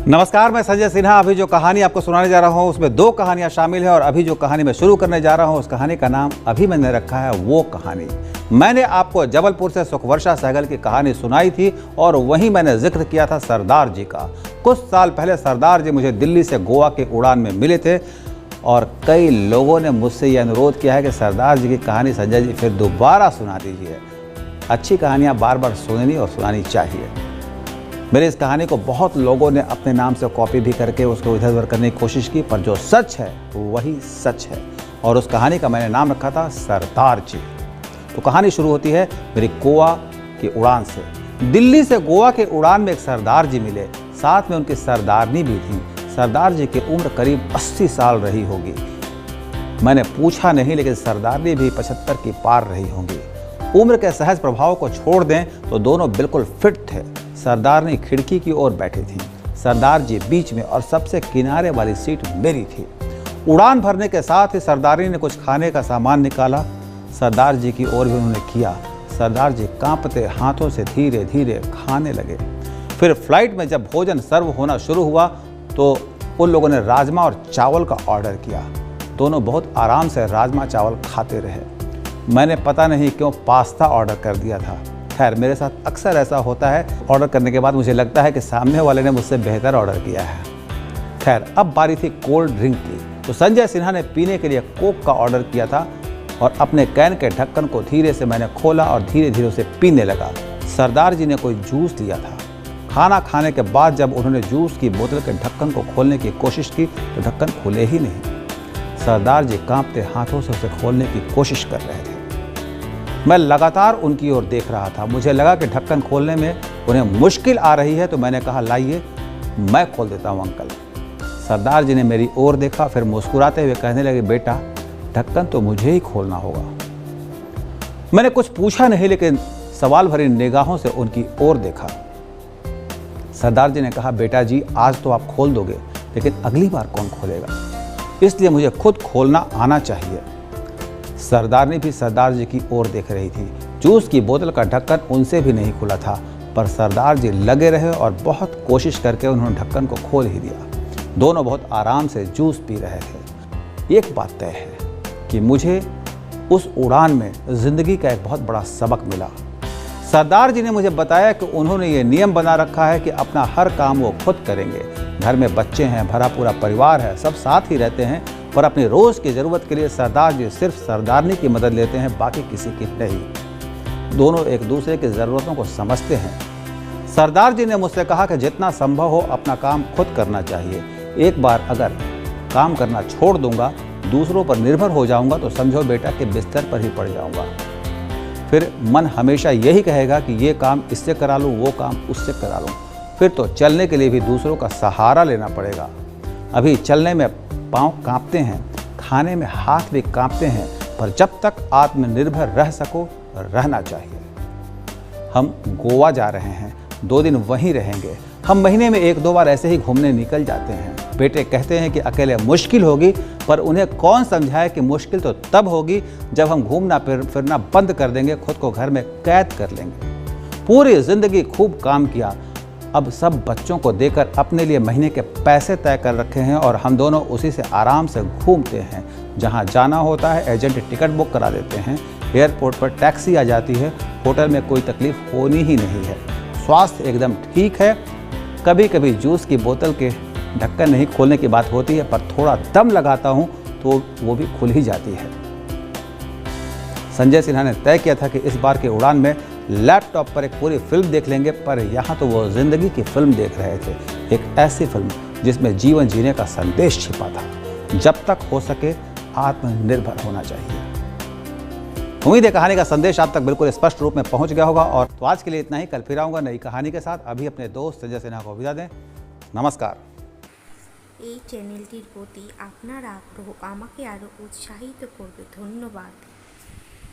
नमस्कार, मैं संजय सिन्हा। अभी जो कहानी आपको सुनाने जा रहा हूँ उसमें दो कहानियाँ शामिल हैं और अभी जो कहानी मैं शुरू करने जा रहा हूँ उस कहानी का नाम अभी मैंने रखा है वो कहानी। मैंने आपको जबलपुर से सुखवर्षा सहगल की कहानी सुनाई थी और वहीं मैंने जिक्र किया था सरदार जी का। कुछ साल पहले सरदार जी मुझे दिल्ली से गोवा के उड़ान में मिले थे और कई लोगों ने मुझसे ये अनुरोध किया है कि सरदार जी की कहानी संजय जी फिर दोबारा सुना दीजिए। अच्छी कहानियाँ बार बार सुननी और सुनानी चाहिए। मेरे इस कहानी को बहुत लोगों ने अपने नाम से कॉपी भी करके उसको इधर उधर करने की कोशिश की, पर जो सच है वही सच है और उस कहानी का मैंने नाम रखा था सरदार जी। तो कहानी शुरू होती है मेरी गोवा की उड़ान से। दिल्ली से गोवा के उड़ान में एक सरदार जी मिले, साथ में उनकी सरदारनी भी थी। सरदार जी की उम्र करीब 80 साल रही होगी। मैंने पूछा नहीं, लेकिन सरदारनी भी 75 की पार रही होंगी। उम्र के सहज प्रभाव को छोड़ दें तो दोनों बिल्कुल फिट थे। सरदारनी खिड़की की ओर बैठी थी, सरदार जी बीच में और सबसे किनारे वाली सीट मेरी थी। उड़ान भरने के साथ ही सरदारनी ने कुछ खाने का सामान निकाला, सरदार जी की ओर भी उन्होंने किया। सरदार जी कांपते हाथों से धीरे धीरे खाने लगे। फिर फ्लाइट में जब भोजन सर्व होना शुरू हुआ तो उन लोगों ने राजमा और चावल का ऑर्डर किया। दोनों बहुत आराम से राजमा चावल खाते रहे। मैंने पता नहीं क्यों पास्ता ऑर्डर कर दिया था। खैर, मेरे साथ अक्सर ऐसा होता है, ऑर्डर करने के बाद मुझे लगता है कि सामने वाले ने मुझसे बेहतर ऑर्डर किया है। खैर, अब बारी थी कोल्ड ड्रिंक की। तो संजय सिन्हा ने पीने के लिए कोक का ऑर्डर किया था और अपने कैन के ढक्कन को धीरे से मैंने खोला और धीरे धीरे उसे पीने लगा। सरदार जी ने कोई जूस लिया था। खाना खाने के बाद जब उन्होंने जूस की बोतल के ढक्कन को खोलने की कोशिश की तो ढक्कन खुले ही नहीं। सरदार जी कांपते हाथों से उसे खोलने की कोशिश कर रहे थे। मैं लगातार उनकी ओर देख रहा था। मुझे लगा कि ढक्कन खोलने में उन्हें मुश्किल आ रही है, तो मैंने कहा, लाइए मैं खोल देता हूँ अंकल। सरदार जी ने मेरी ओर देखा, फिर मुस्कुराते हुए कहने लगे, बेटा ढक्कन तो मुझे ही खोलना होगा। मैंने कुछ पूछा नहीं, लेकिन सवाल भरी निगाहों से उनकी ओर देखा। सरदार जी ने कहा, बेटा जी आज तो आप खोल दोगे, लेकिन अगली बार कौन खोलेगा, इसलिए मुझे खुद खोलना आना चाहिए। सरदारनी भी सरदार जी की ओर देख रही थी। जूस की बोतल का ढक्कन उनसे भी नहीं खुला था, पर सरदार जी लगे रहे और बहुत कोशिश करके उन्होंने ढक्कन को खोल ही दिया। दोनों बहुत आराम से जूस पी रहे थे। एक बात तय है कि मुझे उस उड़ान में जिंदगी का एक बहुत बड़ा सबक मिला। सरदार जी ने मुझे बताया कि उन्होंने ये नियम बना रखा है कि अपना हर काम वो खुद करेंगे। घर में बच्चे हैं, भरा पूरा परिवार है, सब साथ ही रहते हैं, पर अपनी रोज़ की ज़रूरत के लिए सरदार जी सिर्फ सरदारनी की मदद लेते हैं, बाकी किसी की नहीं। दोनों एक दूसरे की ज़रूरतों को समझते हैं। सरदार जी ने मुझसे कहा कि जितना संभव हो अपना काम खुद करना चाहिए। एक बार अगर काम करना छोड़ दूंगा, दूसरों पर निर्भर हो जाऊंगा, तो समझो बेटा कि बिस्तर पर ही पड़ जाऊंगा। फिर मन हमेशा यही कहेगा कि ये काम इससे करा लूँ, वो काम उससे करा लूँ। फिर तो चलने के लिए भी दूसरों का सहारा लेना पड़ेगा। अभी चलने में पाँव कांपते हैं, खाने में हाथ भी कांपते हैं, पर जब तक आत्मनिर्भर रह सको रहना चाहिए। हम गोवा जा रहे हैं, 2 दिन वहीं रहेंगे। हम महीने में 1-2 बार ऐसे ही घूमने निकल जाते हैं। बेटे कहते हैं कि अकेले मुश्किल होगी, पर उन्हें कौन समझाए कि मुश्किल तो तब होगी जब हम घूमना फिरना बंद कर देंगे, खुद को घर में कैद कर लेंगे। पूरी जिंदगी खूब काम किया, अब सब बच्चों को देकर अपने लिए महीने के पैसे तय कर रखे हैं और हम दोनों उसी से आराम से घूमते हैं। जहां जाना होता है एजेंट टिकट बुक करा देते हैं, एयरपोर्ट पर टैक्सी आ जाती है, होटल में कोई तकलीफ होनी ही नहीं है। स्वास्थ्य एकदम ठीक है। कभी कभी जूस की बोतल के ढक्कन नहीं खोलने की बात होती है, पर थोड़ा दम लगाता हूँ तो वो भी खुल ही जाती है। संजय सिन्हा ने तय किया था कि इस बार की उड़ान में लैपटॉप पर एक पूरी फिल्म देख लेंगे, पर यहाँ तो वो जिंदगी की फिल्म देख रहे थे। एक ऐसी फिल्म जिसमें जीवन जीने का संदेश छिपा था। जब तक हो सके आत्मनिर्भर होना चाहिए। उम्मीद है कहानी का संदेश आप तक बिल्कुल स्पष्ट रूप में पहुंच गया होगा। और तो आज के लिए इतना ही। कल फिर आऊंगा नई कहानी के साथ। अभी अपने दोस्त संजय सिन्हा को विदा दें। नमस्कार। এই চ্যানেলটির প্রতি আপনার আগ্রহ আমাকে আরও উৎসাহিত করবে। ধন্যবাদ।